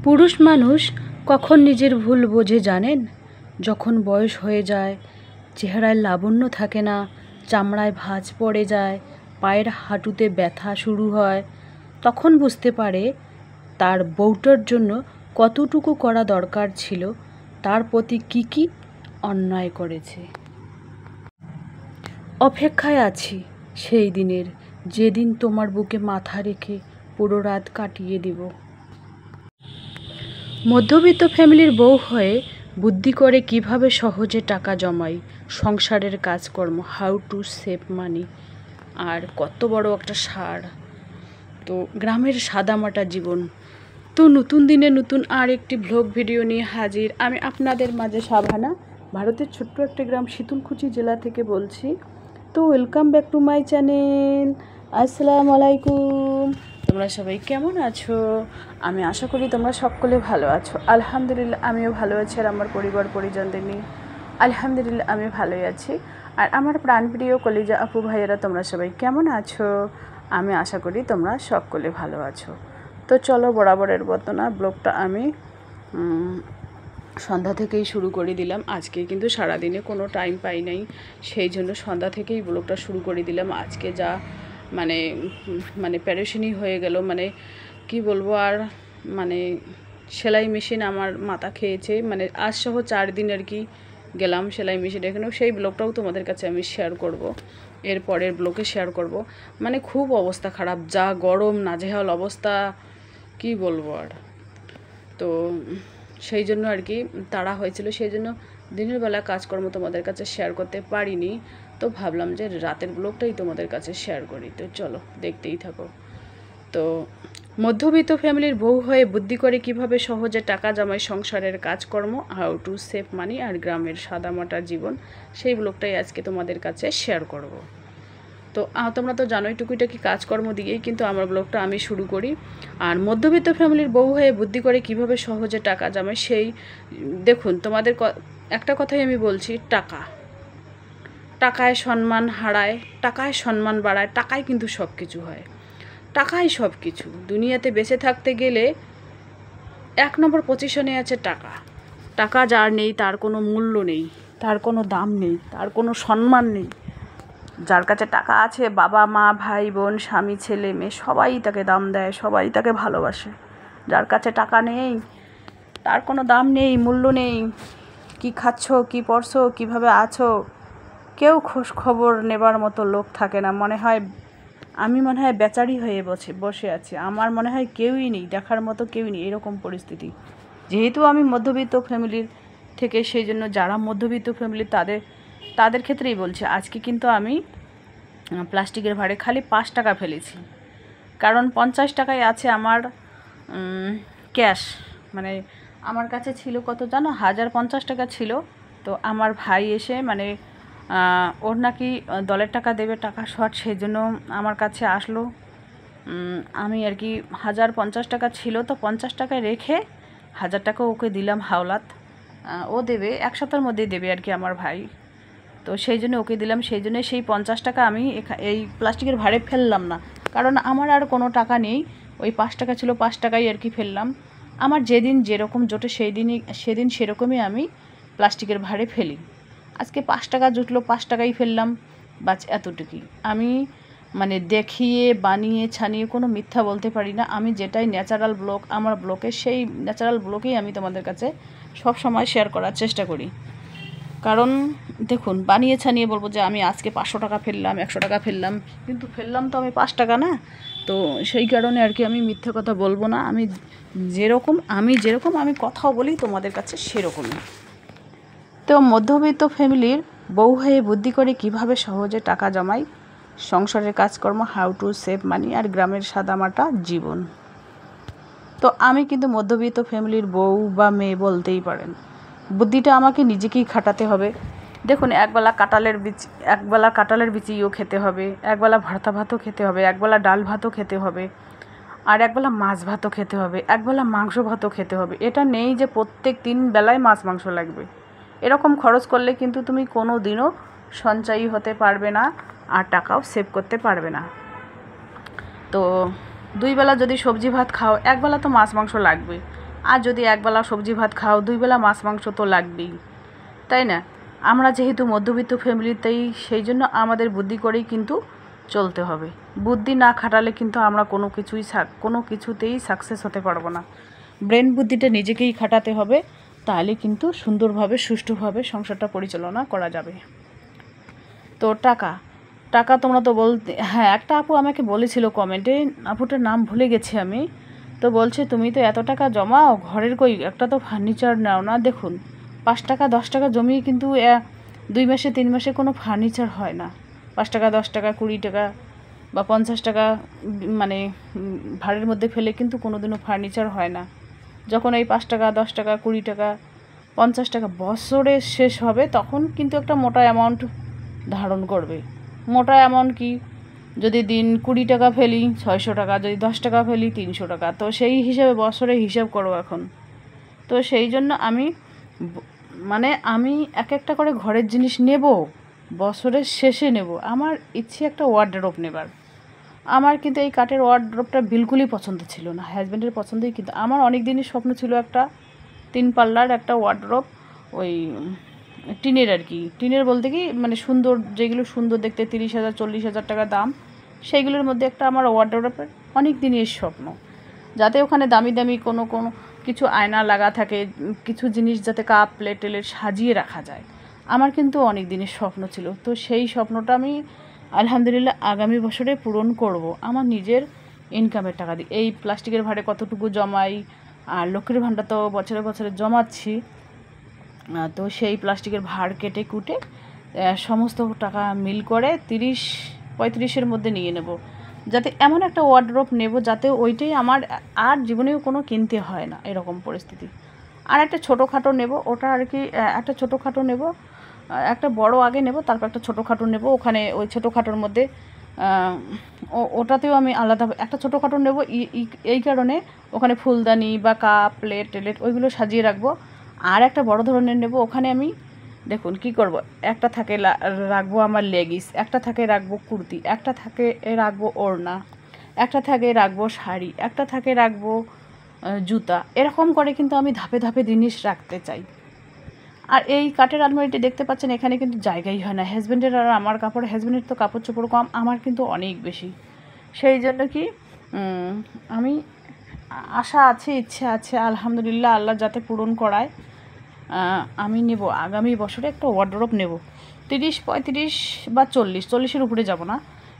পুরুষ মানুষ কখন নিজের ভুল বোঝে জানেন? যখন বয়স হয়ে যায়, চেহারায় লাবণ্য থাকে না, চামড়ায় ভাঁজ পড়ে যায়, পায়ের হাঁটুতে ব্যথা শুরু হয়, তখন বুঝতে পারে তার বউটার জন্য কতটুকু করা দরকার ছিল, তার প্রতি কী অন্যায় করেছে। অপেক্ষায় আছি সেই দিনের, যেদিন তোমার বুকে মাথা রেখে পুরো রাত কাটিয়ে দেব। মধ্যবিত্ত ফ্যামিলির বউ হয়ে বুদ্ধি করে কিভাবে সহজে টাকা জমাই, সংসারের কাজকর্ম, হাউ টু সেভ মানি, আর কত বড় একটা সার। তো গ্রামের সাদামাটা জীবন। তো নতুন দিনে নতুন আর একটি ভ্লগ ভিডিও নিয়ে হাজির আমি আপনাদের মাঝে সাভানা, ভারতের ছোট্ট একটা গ্রাম শীতলকুচি জেলা থেকে বলছি। তো welcome back to my channel. আসসালামু আলাইকুম। তোমরা সবাই কেমন আছো? আমি আশা করি তোমরা সকলে ভালো আছো। আলহামদুলিল্লাহ আমিও ভালো আছি, আর আমার পরিবার পরিজনদের নিয়ে আলহামদুলিল্লাহ আমি ভালোই আছি। আর আমার প্রাণপ্রিয় কলিজা আপু ভাইয়েরা তোমরা সবাই কেমন আছো? আমি আশা করি তোমরা সকলে ভালো আছো। তো চলো, বরাবরের মতো না ব্লগটা আমি সন্ধ্যা থেকেই শুরু করে দিলাম। আজকে কিন্তু সারাদিনে কোনো টাইম পাই নাই, সেই জন্য সন্ধ্যা থেকেই ব্লগটা শুরু করে দিলাম। আজকে যা মানে প্যারেশানি হয়ে গেল, মানে কি বলবো আর, মানে সেলাই মেশিন আমার মাথা খেয়েছে। মানে আজ সহ 4 দিন আর কি গেলাম সেলাই মেশিন এখানেও, সেই ব্লগটাও তোমাদের কাছে আমি শেয়ার করব, এর পরের ব্লগে শেয়ার করব। মানে খুব অবস্থা খারাপ, যা গরম, নাজেহাল অবস্থা, কি বলবো আর। তো সেই জন্য আর কি তাড়া হয়েছিল, সেই জন্য দিনের বেলা কাজকর্ম তোমাদের কাছে শেয়ার করতে পারিনি। তো ভাবলাম যে রাতের ব্লগটাই তোমাদের কাছে শেয়ার করি। তো চলো দেখতেই থাকো। তো মধ্যবিত্ত ফ্যামিলির বউ হয়ে বুদ্ধি করে কিভাবে সহজে টাকা জমায়, সংসারের কাজকর্ম, হাউ টু সেভ মানি, আর গ্রামের সাদামাটা জীবন, সেই ব্লগটাই আজকে তোমাদের কাছে শেয়ার করব। তো তোমরা তো জানোই টুকিটাকি কাজকর্ম দিয়েই কিন্তু আমার ব্লগটা আমি শুরু করি। আর মধ্যবিত্ত ফ্যামিলির বউ হয়ে বুদ্ধি করে কিভাবে সহজে টাকা জমায়, সেই দেখুন তোমাদের একটা কথাই আমি বলছি, টাকায় সম্মান হারায়, টাকায় সম্মান বাড়ায়, টাকায় কিন্তু সব কিছু হয়, টাকাই সব কিছু। দুনিয়াতে বেঁচে থাকতে গেলে 1 নম্বর পজিশনে আছে টাকা। টাকা যার নেই তার কোনো মূল্য নেই, তার কোনো দাম নেই, তার কোনো সম্মান নেই। যার কাছে টাকা আছে, বাবা মা ভাই বোন স্বামী ছেলে মেয়ে সবাই তাকে দাম দেয়, সবাই তাকে ভালোবাসে। যার কাছে টাকা নেই তার কোনো দাম নেই, মূল্য নেই। কি খাচ্ছ, কি পরছো, কিভাবে আছো, কেউ খোঁজ খবর নেবার মতো লোক থাকে না। আমি মনে হয় বেচারি হয়ে বসে আছি, আমার মনে হয় কেউই নেই, দেখার মতো কেউই নেই, এরকম পরিস্থিতি। যেহেতু আমি মধ্যবিত্ত ফ্যামিলির থেকে, সেই জন্য যারা মধ্যবিত্ত ফ্যামিলি তাদের ক্ষেত্রেই বলছি। আজকে কিন্তু আমি প্লাস্টিকের ভাঁড়ে খালি 5 টাকা ফেলেছি, কারণ 50 টাকায় আছে আমার ক্যাশ। মানে আমার কাছে ছিল কত জানো, 1050 টাকা ছিল। তো আমার ভাই এসে মানে ওর নাকি দলের টাকা দেবে, টাকা শর্ট, সেই জন্য আমার কাছে আসলো। আমি আর কি 1050 টাকা ছিল, তো 50 টাকায় রেখে 1000 টাকা ওকে দিলাম হাওলাত। ও দেবে 1 সপ্তাহের মধ্যেই দেবে আর কি আমার ভাই। তো সেই জন্য ওকে দিলাম, সেই জন্য সেই 50 টাকা আমি এই প্লাস্টিকের ভাঁড়ে ফেললাম না, কারণ আমার আর কোনো টাকা নেই। ওই 5 টাকা ছিল, 5 টাকাই আর কি ফেললাম। আমার যেদিন যেরকম জোটে সেদিন সেরকমই আমি প্লাস্টিকের ভাঁড়ে ফেলি। আজকে 5 টাকা জুটলো, 5 টাকাই ফেললাম, বাস এতটুকুই। আমি মানে দেখিয়ে বানিয়ে ছানিয়ে কোনো মিথ্যা বলতে পারি না। আমি যেটাই ন্যাচারাল ব্লগ আমার ব্লগে, সেই ন্যাচারাল ব্লগেই আমি তোমাদের কাছে সব সময় শেয়ার করার চেষ্টা করি। কারণ দেখুন, বানিয়ে ছানিয়ে বলবো যে আমি আজকে 500 টাকা ফেললাম, 100 টাকা ফেললাম, কিন্তু ফেললাম তো আমি 5 টাকা না। তো সেই কারণে আর কি আমি মিথ্যে কথা বলবো না। আমি যেরকম আমি কথাও বলি তোমাদের কাছে সেরকমই। তো মধ্যবিত্ত ফ্যামিলির বউ হয়ে বুদ্ধি করে কিভাবে সহজে টাকা জমাই, সংসারের কাজকর্ম, হাউ টু সেভ মানি, আর গ্রামের সাদামাটা জীবন। তো আমি কিন্তু মধ্যবিত্ত ফ্যামিলির বউ বা মেয়ে বলতেই পারেন। বুদ্ধিটা আমাকে নিজেকেই খাটাতে হবে। দেখুন, একবেলা কাঁঠালের বিচিও খেতে হবে, একবেলা ভর্তা ভাতও খেতে হবে, একবেলা ডাল ভাতও খেতে হবে, আর একবেলা মাছ ভাতও খেতে হবে, একবেলা মাংস ভাতও খেতে হবে। এটা নেই যে প্রত্যেক 3 বেলায় মাছ মাংস লাগবে। এরকম খরচ করলে কিন্তু তুমি কোনো দিনও সঞ্চয়ী হতে পারবে না, আর টাকাও সেভ করতে পারবে না। তো 2 বেলা যদি সবজি ভাত খাও, একবেলা তো মাছ মাংস লাগবে। আর যদি একবেলা সবজি ভাত খাও, 2 বেলা মাছ মাংস তো লাগবেই, তাই না? আমরা যেহেতু মধ্যবিত্ত ফ্যামিলিতেই, সেই জন্য আমাদের বুদ্ধি করেই কিন্তু চলতে হবে। বুদ্ধি না খাটালে কিন্তু আমরা কোনো কিছুতেই সাকসেস হতে পারবো না। ব্রেন বুদ্ধিটা নিজেকেই খাটাতে হবে, তাহলে কিন্তু সুন্দরভাবে সুষ্ঠুভাবে সংসারটা পরিচালনা করা যাবে। তো টাকা তোমরা তো বলতে, হ্যাঁ একটা আপু আমাকে বলেছিল কমেন্টে, আপুটার নাম ভুলে গেছি আমি, তো বলছে তুমি তো এত টাকা জমাও, ঘরের কই একটা তো ফার্নিচার নাও না। দেখুন 5 টাকা 10 টাকা জমিয়ে কিন্তু 2 মাসে 3 মাসে কোনো ফার্নিচার হয় না। 5 টাকা 10 টাকা 20 টাকা বা 50 টাকা মানে ভাড়ের মধ্যে ফেলে কিন্তু কোনো দিনও ফার্নিচার হয় না। যখন এই 5 টাকা 10 টাকা 20 টাকা 50 টাকা বছরে শেষ হবে, তখন কিন্তু একটা মোটা অ্যামাউন্ট ধারণ করবে। মোটা অ্যামাউন্ট কি, যদি দিন 20 টাকা ফেলি 600 টাকা, যদি 10 টাকা ফেলি 300 টাকা, তো সেই হিসাবে বছরে হিসাব করো এখন। তো সেই জন্য আমি এক একটা করে ঘরের জিনিস নেব, বছরের শেষে নেব। আমার ইচ্ছে একটা ওয়ার্ডরোব নেবার। আমার কিন্তু এই কাঠের ওয়ার্ডরোবটা বিলকুলই পছন্দ ছিল না, হাজব্যান্ডের পছন্দই, কিন্তু আমার অনেক দিনই স্বপ্ন ছিল একটা 3 পাল্লার একটা ওয়ার্ডরোব, ওই টিনের আর কি। টিনের বলতে কি মানে সুন্দর, যেগুলো সুন্দর দেখতে 30,000 40,000 টাকা দাম, সেইগুলোর মধ্যে একটা আমার ওয়ার্ডরোবের অনেক দিনের স্বপ্ন, যাতে ওখানে দামি দামি কোনো কিছু আয়না লাগা থাকে, কিছু জিনিস যাতে কাপ প্লেট টেলেট সাজিয়ে রাখা যায়। আমার কিন্তু অনেক দিনের স্বপ্ন ছিল। তো সেই স্বপ্নটা আমি আলহামদুলিল্লাহ আগামী বছরে পূরণ করব আমার নিজের ইনকামের টাকা দিয়ে। এই প্লাস্টিকের ভাড়ে কতটুকু জমাই, আর লক্ষ্মীর ভাণ্ডার তো বছরে বছরে জমাচ্ছি, তো সেই প্লাস্টিকের ভাড় কেটে কুটে সমস্ত টাকা মিল করে 30-35-এর মধ্যে নিয়ে নেব, যাতে এমন একটা ওয়ার্ডরোব নেব যাতে ওইটাই আমার আর জীবনেও কোনো কিনতে হয় না, এরকম পরিস্থিতি। আর একটা ছোটোখাটো নেব, ওটা আর কি একটা ছোটোখাটো নেব, একটা বড় আগে নেব, তারপর একটা ছোটোখাটো নেব। ওখানে ওই ছোটোখাটোর মধ্যে ওটাতেও আমি আলাদা একটা ছোটোখাটো নেব, এই কারণে ওখানে ফুলদানি বা কাপ প্লেট টেলেট ওইগুলো সাজিয়ে রাখবো। আর একটা বড় ধরনের নেব, ওখানে আমি দেখুন কি করব, একটা থাকে রাখবো আমার লেগিস, একটা থাকে রাখবো কুর্তি, একটা থাকে রাখবো ওড়না, একটা থাকে রাখবো শাড়ি, একটা থাকে রাখবো জুতা। এরকম করে কিন্তু আমি ধাপে ধাপে জিনিস রাখতে চাই। আর এই কাঠের আলমারিটি দেখতে পাচ্ছেন, এখানে কিন্তু জায়গাই হয় না। হাজব্যান্ডের আর আমার কাপড়, হাজব্যান্ডের তো কাপড় চোপড় কম, আমার কিন্তু অনেক বেশি। সেই জন্য কি আমি আশা আছে, ইচ্ছে আছে, আলহামদুলিল্লাহ আল্লাহ যাতে পূরণ করায়। আমি নেব আগামী বছরে একটা ওয়ার্ডরোব নেব, 30-35 বা 40-40-এর উপরে যাব না,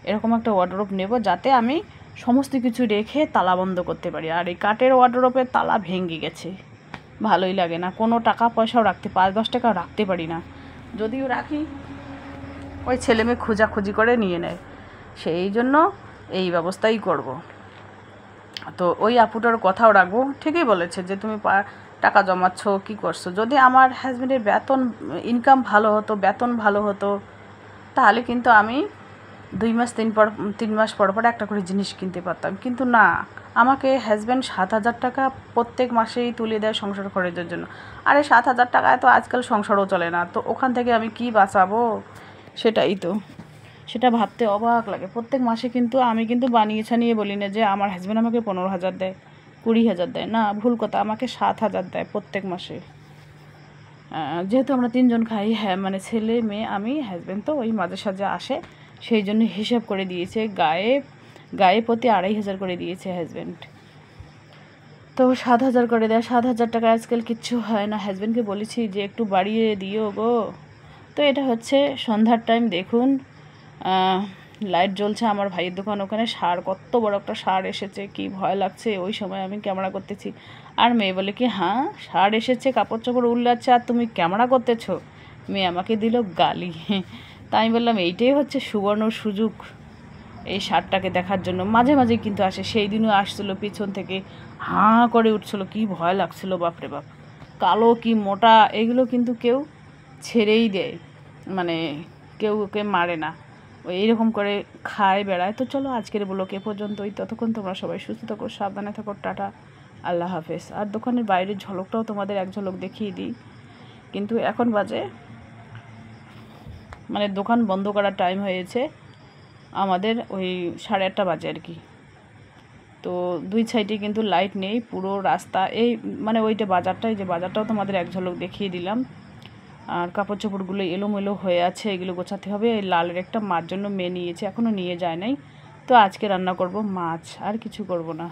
এরকম একটা ওয়ার্ডরোব নেব যাতে আমি সমস্ত কিছু রেখে তালা বন্ধ করতে পারি। আর এই কাঠের ওয়ার্ডরোবের তালা ভেঙে গেছে, ভালোই লাগে না, কোনো টাকা পয়সাও রাখতে 5-10 টাকাও রাখতে পারি না, যদিও রাখি ওই ছেলেমেয়ে খোঁজাখুঁজি করে নিয়ে নেয়। সেই জন্য এই ব্যবস্থাই করব। তো ওই আপুটার কথাও রাখবো, ঠিকই বলেছে যে তুমি টাকা জমাচ্ছ কী করছো। যদি আমার হাজব্যান্ডের ইনকাম ভালো হতো, বেতন ভালো হতো, তাহলে কিন্তু আমি 2 মাস 3 মাস পর পর একটা করে জিনিস কিনতে পারতাম। কিন্তু না, আমাকে হাজব্যান্ড 7,000 টাকা প্রত্যেক মাসেই তুলে দেয় সংসার খরচের জন্য। আরে 7,000 টাকায় তো আজকাল সংসারও চলে না, তো ওখান থেকে আমি কি বাঁচাবো, সেটা ভাবতে অবাক লাগে। প্রত্যেক মাসে কিন্তু আমি কিন্তু বানিয়ে ছানিয়ে বলি না যে আমার হাজব্যান্ড আমাকে 15,000 দেয় 20,000 দেয়, না ভুল কথা, আমাকে 7,000 দেয় প্রত্যেক মাসে। যেহেতু আমরা 3 জন খাই, হ্যাঁ মানে ছেলে মেয়ে আমি, হাজব্যান্ড তো ওই মাঝে সাঝে আসে, সেই জন্য হিসাব করে দিয়েছে, গায়ে প্রতি 2,500 করে দিয়েছে হাজব্যান্ড। তো 7,000 করে দেয়। 7,000 টাকা আজকাল কিচ্ছু হয় না। হাজব্যান্ডকে বলেছি যে একটু বাড়িয়ে দিও গো। তো এটা হচ্ছে সন্ধ্যার টাইম, দেখুন লাইট জ্বলছে আমার ভাইয়ের দোকান, ওখানে সার, কত বড় একটা সার এসেছে, কি ভয় লাগছে। ওই সময় আমি ক্যামেরা করতেছি, আর মেয়ে বলে কি হ্যাঁ সার এসেছে, কাপড় চোপড় উল্লাচ্ছে, আর তুমি ক্যামেরা করতেছো। মেয়ে আমাকে দিল গালি। তাই আমি বললাম এইটাই হচ্ছে সুবর্ণ সুযোগ এই সারটাকে দেখার জন্য। মাঝে মাঝে কিন্তু আসে, সেই দিনও আসছিলো পিছন থেকে, হাঁ করে উঠছিল, কি ভয় লাগছিল বাপরে বাপ। কালো কি মোটা, এগুলো কিন্তু কেউ ছেড়েই দেয়, মানে কেউ ওকে মারে না, ওই এইরকম করে খায় বেড়ায়। তো চলো আজকের ব্লগ এ পর্যন্তই। ততক্ষণ তোমরা সবাই সুস্থ থাকো, সাবধানে থাকো, টাটা, আল্লাহ হাফেজ। আর দোকানের বাইরের ঝলকটাও তোমাদের এক ঝলক দেখিয়ে দিই, কিন্তু এখন বাজে মানে দোকান বন্ধ করার টাইম হয়েছে আমাদের, ওই 8:30 বাজে আর কি। তো দুই সাইডে কিন্তু লাইট নেই, পুরো রাস্তা এই মানে ওইটা বাজারটা, এই যে বাজারটাও তোমাদের এক ঝলক দেখিয়ে দিলাম। আর কাপড় চোপড়গুলো এলোমেলো হয়ে আছে, এগুলো গোছাতে হবে। এই লালের একটা মার জন্য মেয়ে নিয়েছে, এখনও নিয়ে যায় নাই। তো আজকে রান্না করব মাছ, আর কিছু করব না।